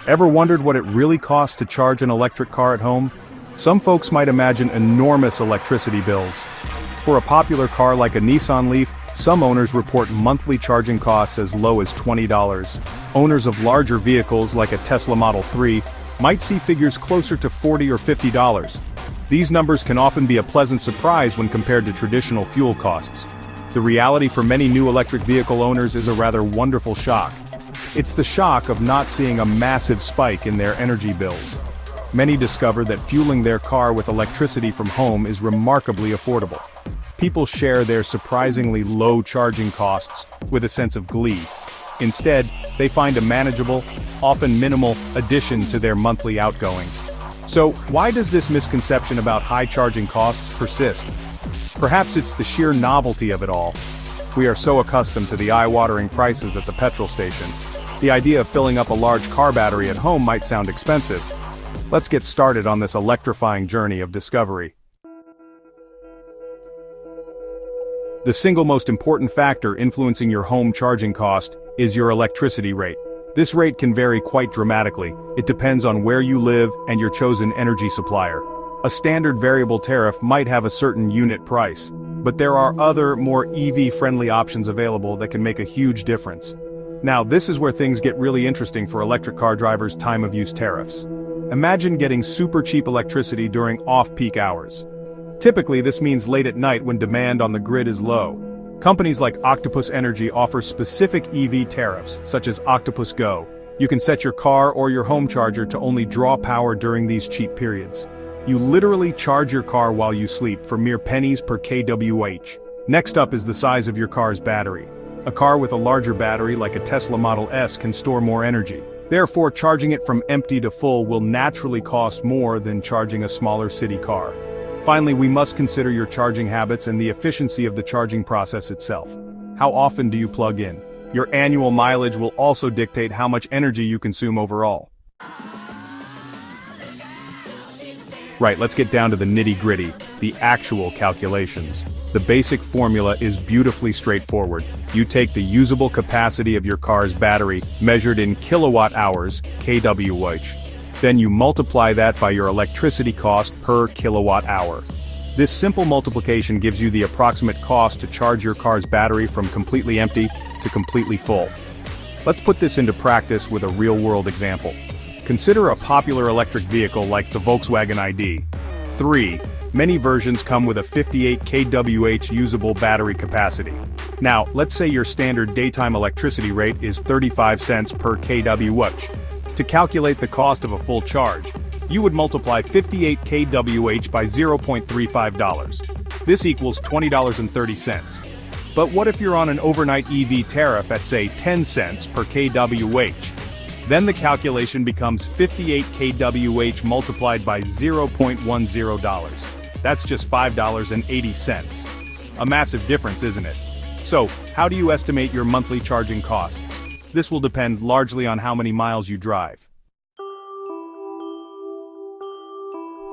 Ever wondered what it really costs to charge an electric car at home? Some folks might imagine enormous electricity bills. For a popular car like a Nissan Leaf, some owners report monthly charging costs as low as $20. Owners of larger vehicles like a Tesla Model 3 might see figures closer to $40 or $50. These numbers can often be a pleasant surprise when compared to traditional fuel costs. The reality for many new electric vehicle owners is a rather wonderful shock. It's the shock of not seeing a massive spike in their energy bills. Many discover that fueling their car with electricity from home is remarkably affordable. People share their surprisingly low charging costs with a sense of glee. Instead, they find a manageable, often minimal, addition to their monthly outgoings. So, why does this misconception about high charging costs persist? Perhaps it's the sheer novelty of it all. We are so accustomed to the eye-watering prices at the petrol station. The idea of filling up a large car battery at home might sound expensive. Let's get started on this electrifying journey of discovery. The single most important factor influencing your home charging cost is your electricity rate. This rate can vary quite dramatically. It depends on where you live and your chosen energy supplier. A standard variable tariff might have a certain unit price, but there are other, more EV-friendly options available that can make a huge difference. Now, this is where things get really interesting for electric car drivers' time-of-use tariffs. Imagine getting super cheap electricity during off-peak hours. Typically, this means late at night when demand on the grid is low. Companies like Octopus Energy offer specific EV tariffs, such as Octopus Go. You can set your car or your home charger to only draw power during these cheap periods. You literally charge your car while you sleep for mere pennies per kWh. Next up is the size of your car's battery. A car with a larger battery like a Tesla Model S can store more energy. Therefore, charging it from empty to full will naturally cost more than charging a smaller city car. Finally, we must consider your charging habits and the efficiency of the charging process itself. How often do you plug in? Your annual mileage will also dictate how much energy you consume overall. Right, let's get down to the nitty-gritty, the actual calculations. The basic formula is beautifully straightforward. You take the usable capacity of your car's battery, measured in kilowatt hours, kWh. Then you multiply that by your electricity cost per kilowatt hour. This simple multiplication gives you the approximate cost to charge your car's battery from completely empty to completely full. Let's put this into practice with a real-world example. Consider a popular electric vehicle like the Volkswagen ID.3. Many versions come with a 58 kWh usable battery capacity. Now, let's say your standard daytime electricity rate is 35 cents per kWh. To calculate the cost of a full charge, you would multiply 58 kWh by $0.35. This equals $20.30. But what if you're on an overnight EV tariff at say 10 cents per kWh? Then the calculation becomes 58 kWh multiplied by $0.10. That's just $5.80. A massive difference, isn't it? So, how do you estimate your monthly charging costs? This will depend largely on how many miles you drive.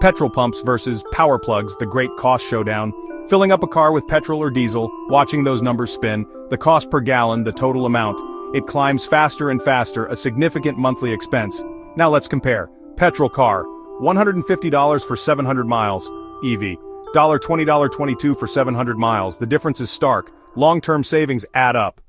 Petrol pumps versus power plugs, the great cost showdown. Filling up a car with petrol or diesel, watching those numbers spin, the cost per gallon, the total amount, it climbs faster and faster, a significant monthly expense. Now let's compare. Petrol car, $150 for 700 miles. EV, $20.22 for 700 miles. The difference is stark. Long-term savings add up.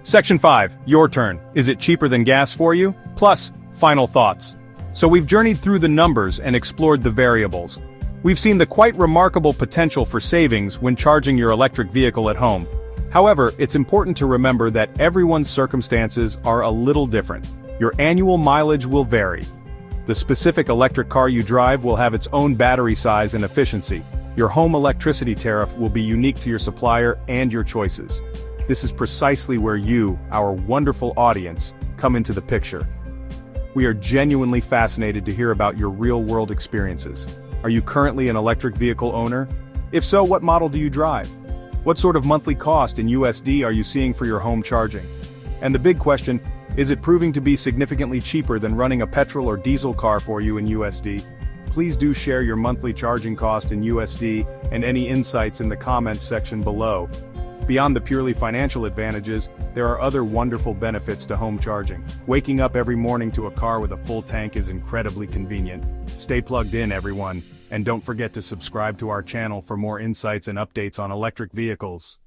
Section 5, your turn. Is it cheaper than gas for you? Plus, final thoughts. So we've journeyed through the numbers and explored the variables. We've seen the quite remarkable potential for savings when charging your electric vehicle at home. However, it's important to remember that everyone's circumstances are a little different. Your annual mileage will vary. The specific electric car you drive will have its own battery size and efficiency. Your home electricity tariff will be unique to your supplier and your choices. This is precisely where you, our wonderful audience, come into the picture. We are genuinely fascinated to hear about your real-world experiences. Are you currently an electric vehicle owner? If so, what model do you drive? What sort of monthly cost in USD are you seeing for your home charging? And the big question, is it proving to be significantly cheaper than running a petrol or diesel car for you in USD? Please do share your monthly charging cost in USD and any insights in the comments section below. Beyond the purely financial advantages, there are other wonderful benefits to home charging. Waking up every morning to a car with a full tank is incredibly convenient. Stay plugged in, everyone, and don't forget to subscribe to our channel for more insights and updates on electric vehicles.